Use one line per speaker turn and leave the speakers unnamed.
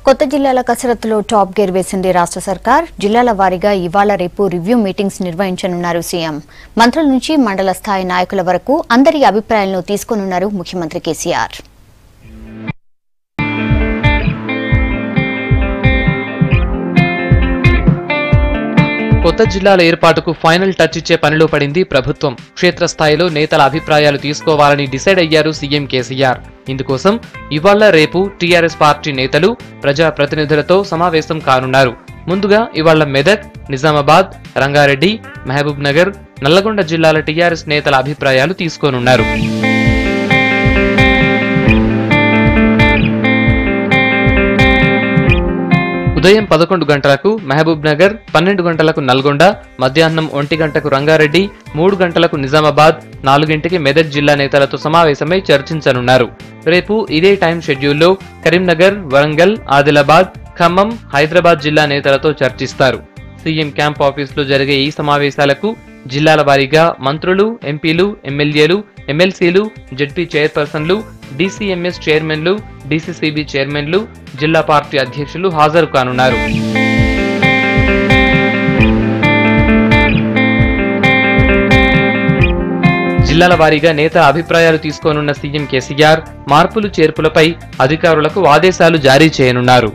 కొత్త జిల్లాల కసరత్తులో top gear వేసింది రాష్ట్ర సర్కార్. జిల్లాల వారీగా ఇవాళ రేపు రివ్యూ మీటింగ్స్ నిర్వహించనున్నారు సీఎం. మంత్రుల నుంచి మండల స్థాయి నాయకుల వరకు అందరి అభిప్రాయాలను తీసుకోనున్నారు ముఖ్యమంత్రి కేసీఆర్.
కొత్త జిల్లాల ఏర్పాటుకు ఫైనల్ టచ్ ఇచ్చే పనిలో పడింది ప్రభుత్వం. క్షేత్రస్థాయిలో నేతల అభిప్రాయాలు తీసుకోవాలని డిసైడ్ అయ్యారు సీఎం కేసీఆర్. ఇందుకోసం ఇవాళ రేపు టీఆర్ఎస్ పార్టీ నేతలు ప్రజాప్రతినిధులతో సమావేశం కానున్నారు. ముందుగా ఇవాళ మెదక్, నిజామాబాద్, రంగారెడ్డి, మహబూబ్ నగర్, నల్లగొండ జిల్లాల టీఆర్ఎస్ నేతల అభిప్రాయాలు తీసుకోనున్నారు. ఉదయం 11 గంటలకు మహబూబ్ నగర్, 12 గంటలకు నల్గొండ, మధ్యాహ్నం 1 గంటకు రంగారెడ్డి, 3 గంటలకు నిజామాబాద్, 4 గంటకి మెదక్ జిల్లా నేతలతో సమావేశమై చర్చించనున్నారు. రేపు ఇదే టైం షెడ్యూల్లో కరీంనగర్, వరంగల్, ఆదిలాబాద్, ఖమ్మం, హైదరాబాద్ జిల్లా నేతలతో చర్చిస్తారు. సీఎం క్యాంప్ ఆఫీసులో జరిగే ఈ సమావేశాలకు జిల్లాల వారీగా మంత్రులు, ఎంపీలు, ఎమ్మెల్యేలు, ఎమ్మెల్సీలు, జెడ్పీ చైర్పర్సన్లు, డీసీఎంఎస్ చైర్మన్లు, డీసీసీబీ చైర్మన్లు, జిల్లా పార్టీ అధ్యక్షులు హాజరు కానున్నారు. జిల్లాల వారీగా నేతల అభిప్రాయాలు తీసుకోనున్న సీఎం కేసీఆర్ మార్పులు చేర్పులపై అధికారులకు ఆదేశాలు జారీ చేయనున్నారు.